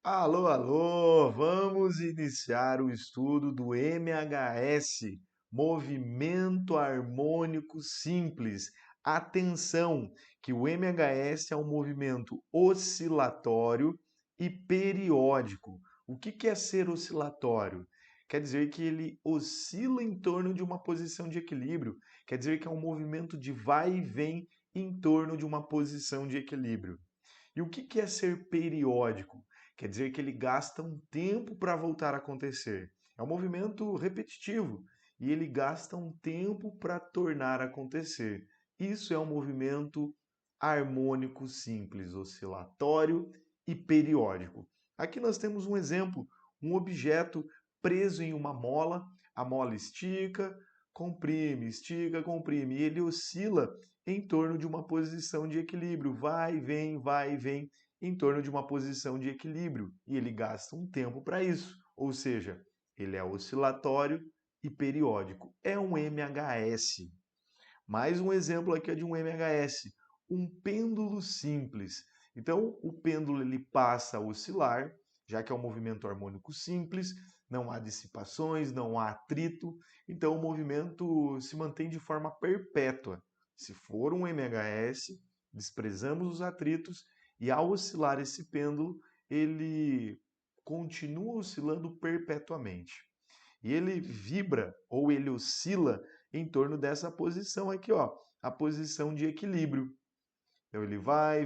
Alô, alô! Vamos iniciar o estudo do MHS, Movimento Harmônico Simples. Atenção, que o MHS é um movimento oscilatório e periódico. O que é ser oscilatório? Quer dizer que ele oscila em torno de uma posição de equilíbrio. Quer dizer que é um movimento de vai e vem em torno de uma posição de equilíbrio. E o que é ser periódico? Quer dizer que ele gasta um tempo para voltar a acontecer. É um movimento repetitivo e ele gasta um tempo para tornar a acontecer. Isso é um movimento harmônico simples, oscilatório e periódico. Aqui nós temos um exemplo, um objeto preso em uma mola, a mola estica, comprime, e ele oscila em torno de uma posição de equilíbrio, vai e vem, em torno de uma posição de equilíbrio, e ele gasta um tempo para isso, ou seja, ele é oscilatório e periódico. É um MHS. Mais um exemplo aqui é de um MHS, um pêndulo simples. Então, o pêndulo ele passa a oscilar, já que é um movimento harmônico simples, não há dissipações, não há atrito, então o movimento se mantém de forma perpétua. Se for um MHS, desprezamos os atritos e ao oscilar esse pêndulo, ele continua oscilando perpetuamente. E ele vibra ou ele oscila em torno dessa posição aqui, ó, a posição de equilíbrio. Então ele vai e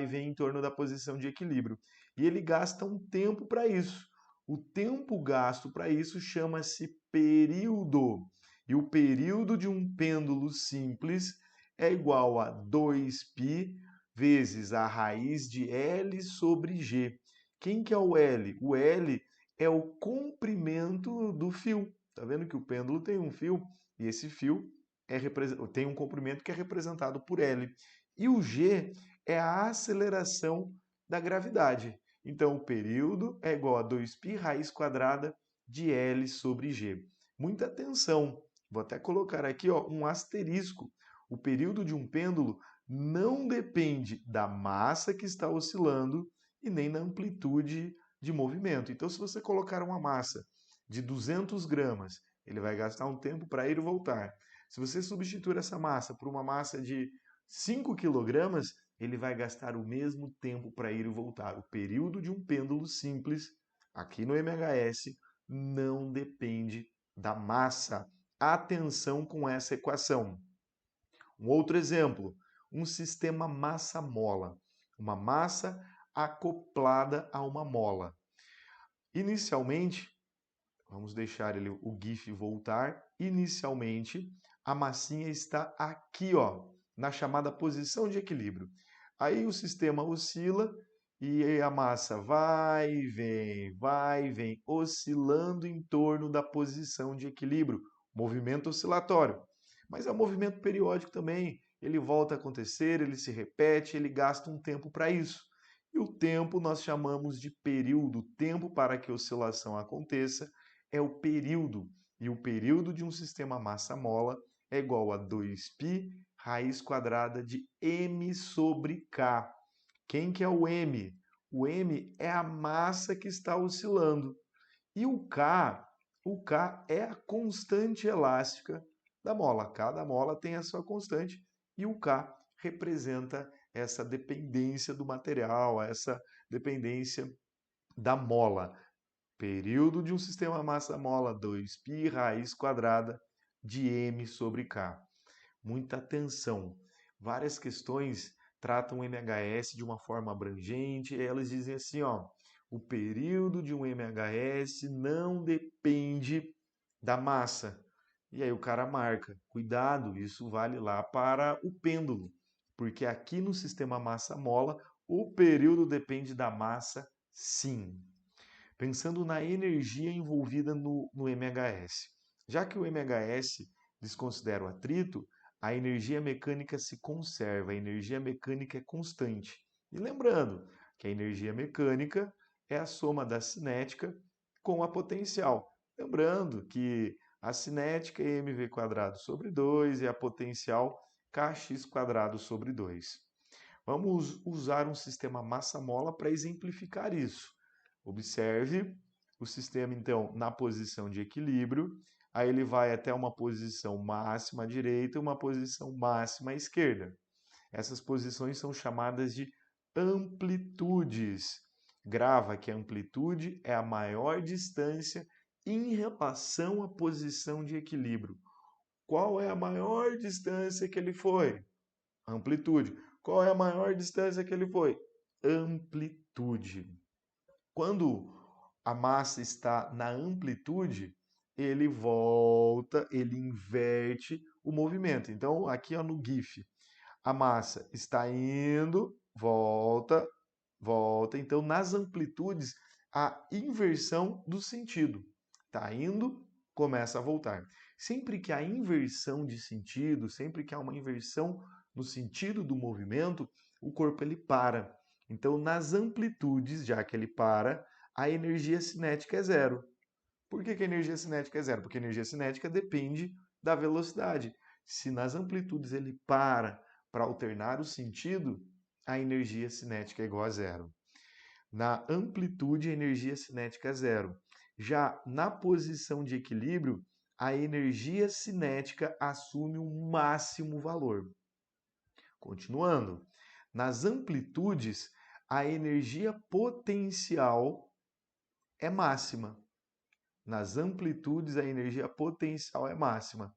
vem em torno da posição de equilíbrio. E ele gasta um tempo para isso. O tempo gasto para isso chama-se período. E o período de um pêndulo simples é igual a 2π vezes a raiz de L sobre G. Quem que é o L? O L é o comprimento do fio. Tá vendo que o pêndulo tem um fio e esse fio tem um comprimento que é representado por L. E o G é a aceleração da gravidade. Então, o período é igual a 2π raiz quadrada de L sobre G. Muita atenção. Vou até colocar aqui ó, um asterisco. O período de um pêndulo não depende da massa que está oscilando e nem da amplitude de movimento. Então, se você colocar uma massa de 200 gramas, ele vai gastar um tempo para ir e voltar. Se você substituir essa massa por uma massa de 5 quilogramas, ele vai gastar o mesmo tempo para ir e voltar. O período de um pêndulo simples, aqui no MHS, não depende da massa. Atenção com essa equação. Um outro exemplo, um sistema massa-mola. Uma massa acoplada a uma mola. Inicialmente, vamos deixar ele, o GIF voltar. Inicialmente, a massinha está aqui, ó, na chamada posição de equilíbrio. Aí o sistema oscila e a massa vai e vem, oscilando em torno da posição de equilíbrio, movimento oscilatório. Mas é um movimento periódico também, ele volta a acontecer, ele se repete, ele gasta um tempo para isso. E o tempo nós chamamos de período, tempo para que a oscilação aconteça é o período. E o período de um sistema massa-mola é igual a 2π raiz quadrada de m sobre k. Quem que é o m? O m é a massa que está oscilando. E o k é a constante elástica da mola. Cada mola tem a sua constante e o k representa essa dependência do material, essa dependência da mola. Período de um sistema massa-mola, 2π raiz quadrada de m sobre k. Muita atenção. Várias questões tratam o MHS de uma forma abrangente. Elas dizem assim, ó, o período de um MHS não depende da massa. E aí o cara marca, cuidado, isso vale lá para o pêndulo, porque aqui no sistema massa-mola o período depende da massa, sim. Pensando na energia envolvida no MHS. Já que o MHS desconsidera o atrito, a energia mecânica se conserva, a energia mecânica é constante. E lembrando que a energia mecânica é a soma da cinética com a potencial. Lembrando que a cinética é mv quadrado sobre 2 e a potencial kx quadrado sobre 2. Vamos usar um sistema massa-mola para exemplificar isso. Observe o sistema, então, na posição de equilíbrio, aí ele vai até uma posição máxima à direita e uma posição máxima à esquerda. Essas posições são chamadas de amplitudes. Grava que a amplitude é a maior distância em relação à posição de equilíbrio. Qual é a maior distância que ele foi? Amplitude. Qual é a maior distância que ele foi? Amplitude. Quando a massa está na amplitude, ele volta, ele inverte o movimento. Então, aqui ó, no GIF, a massa está indo, volta, volta. Então, nas amplitudes, a inversão do sentido. Está indo, começa a voltar. Sempre que há inversão de sentido, sempre que há uma inversão no sentido do movimento, o corpo ele para. Então, nas amplitudes, já que ele para, a energia cinética é zero. Por que a energia cinética é zero? Porque a energia cinética depende da velocidade. Se nas amplitudes ele para alternar o sentido, a energia cinética é igual a zero. Na amplitude, a energia cinética é zero. Já na posição de equilíbrio, a energia cinética assume o máximo valor. Continuando, nas amplitudes, a energia potencial é máxima. Nas amplitudes, a energia potencial é máxima.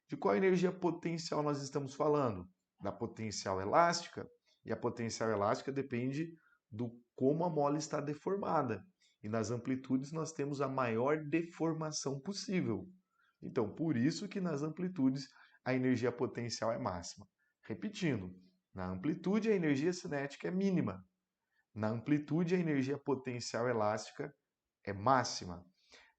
De qual energia potencial nós estamos falando? Da potencial elástica. E a potencial elástica depende do como a mola está deformada. E nas amplitudes nós temos a maior deformação possível. Então, por isso que nas amplitudes a energia potencial é máxima. Repetindo, na amplitude a energia cinética é mínima. Na amplitude a energia potencial elástica é máxima.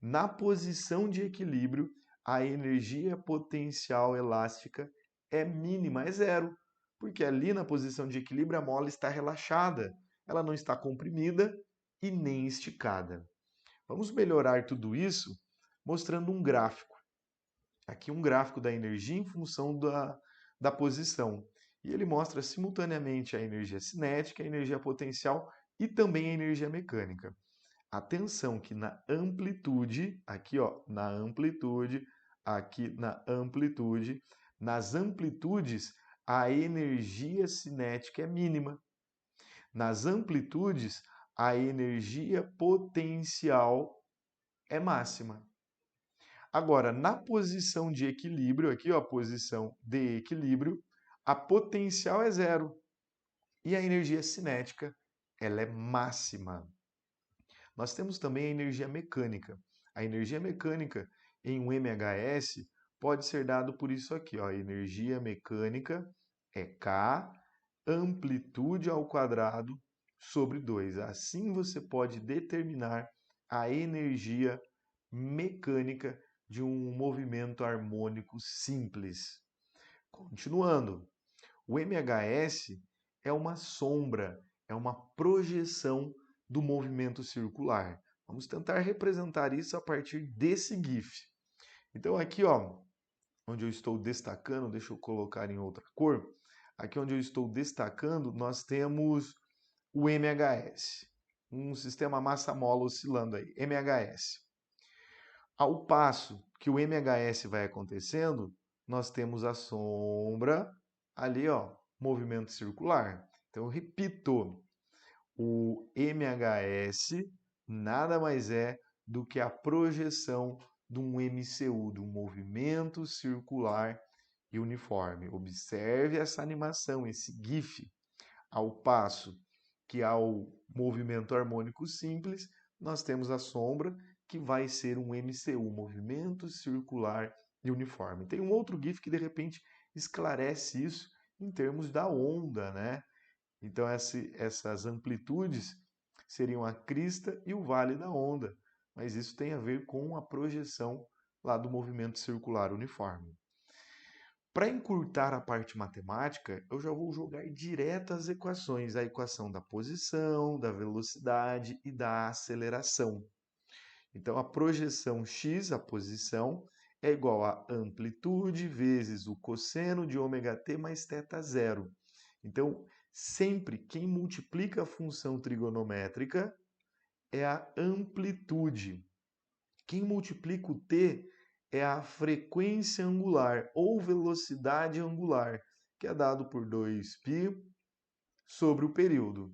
Na posição de equilíbrio, a energia potencial elástica é mínima, é zero, porque ali na posição de equilíbrio a mola está relaxada, ela não está comprimida e nem esticada. Vamos melhorar tudo isso mostrando um gráfico. Aqui um gráfico da energia em função da posição. E ele mostra simultaneamente a energia cinética, a energia potencial e também a energia mecânica. Atenção que na amplitude, aqui ó, na amplitude, aqui na amplitude, nas amplitudes a energia cinética é mínima. Nas amplitudes a energia potencial é máxima. Agora, na posição de equilíbrio, aqui ó, a posição de equilíbrio, a potencial é zero e a energia cinética ela é máxima. Nós temos também a energia mecânica. A energia mecânica em um MHS pode ser dado por isso aqui, ó. A energia mecânica é K amplitude ao quadrado sobre 2. Assim você pode determinar a energia mecânica de um movimento harmônico simples. Continuando, o MHS é uma sombra, é uma projeção do movimento circular. Vamos tentar representar isso a partir desse GIF. Então aqui, ó, onde eu estou destacando, deixa eu colocar em outra cor. Aqui onde eu estou destacando, nós temos o MHS, um sistema massa-mola oscilando aí, MHS. Ao passo que o MHS vai acontecendo, nós temos a sombra ali, ó, movimento circular. Então eu repito, o MHS nada mais é do que a projeção de um MCU, de um movimento circular e uniforme. Observe essa animação, esse GIF. Ao passo que ao movimento harmônico simples, nós temos a sombra, que vai ser um MCU, movimento circular e uniforme. Tem um outro GIF que de repente esclarece isso em termos da onda, né? Então, essas amplitudes seriam a crista e o vale da onda, mas isso tem a ver com a projeção lá do movimento circular uniforme. Para encurtar a parte matemática, eu já vou jogar direto as equações, a equação da posição, da velocidade e da aceleração. Então, a projeção x, a posição, é igual a amplitude vezes o cosseno de ômega t mais θ zero. Então, sempre quem multiplica a função trigonométrica é a amplitude. Quem multiplica o t é a frequência angular ou velocidade angular, que é dado por 2π sobre o período,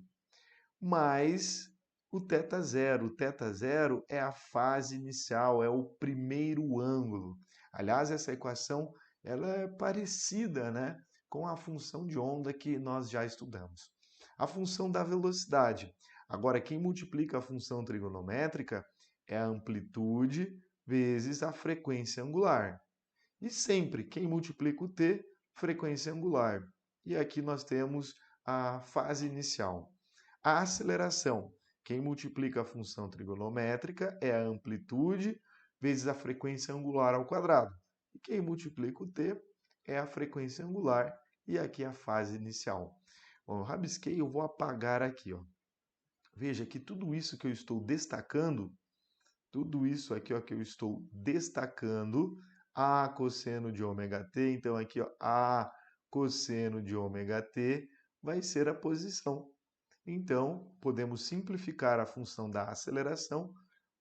mais o θ0. O θ0 é a fase inicial, é o primeiro ângulo. Aliás, essa equação ela é parecida, né, com a função de onda que nós já estudamos. A função da velocidade. Agora, quem multiplica a função trigonométrica é a amplitude vezes a frequência angular. E sempre, quem multiplica o t, frequência angular. E aqui nós temos a fase inicial. A aceleração. Quem multiplica a função trigonométrica é a amplitude vezes a frequência angular ao quadrado. E quem multiplica o t é a frequência angular e aqui a fase inicial. Bom, eu rabisquei, eu vou apagar aqui, ó. Veja que tudo isso que eu estou destacando, tudo isso aqui, ó, que eu estou destacando, A cosseno de ômega t, então aqui, ó, A cosseno de ômega t vai ser a posição. Então, podemos simplificar a função da aceleração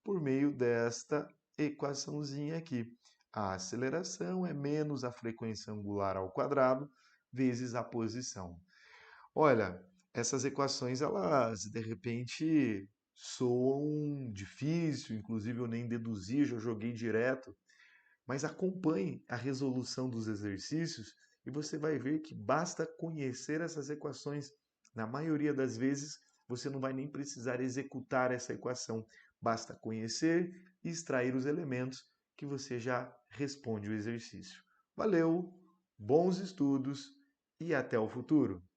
por meio desta equaçãozinha aqui. A aceleração é menos a frequência angular ao quadrado vezes a posição. Olha, essas equações, elas de repente soam difícil, inclusive eu nem deduzi, já joguei direto, mas acompanhe a resolução dos exercícios e você vai ver que basta conhecer essas equações. Na maioria das vezes, você não vai nem precisar executar essa equação, basta conhecer e extrair os elementos que você já responde o exercício. Valeu, bons estudos e até o futuro!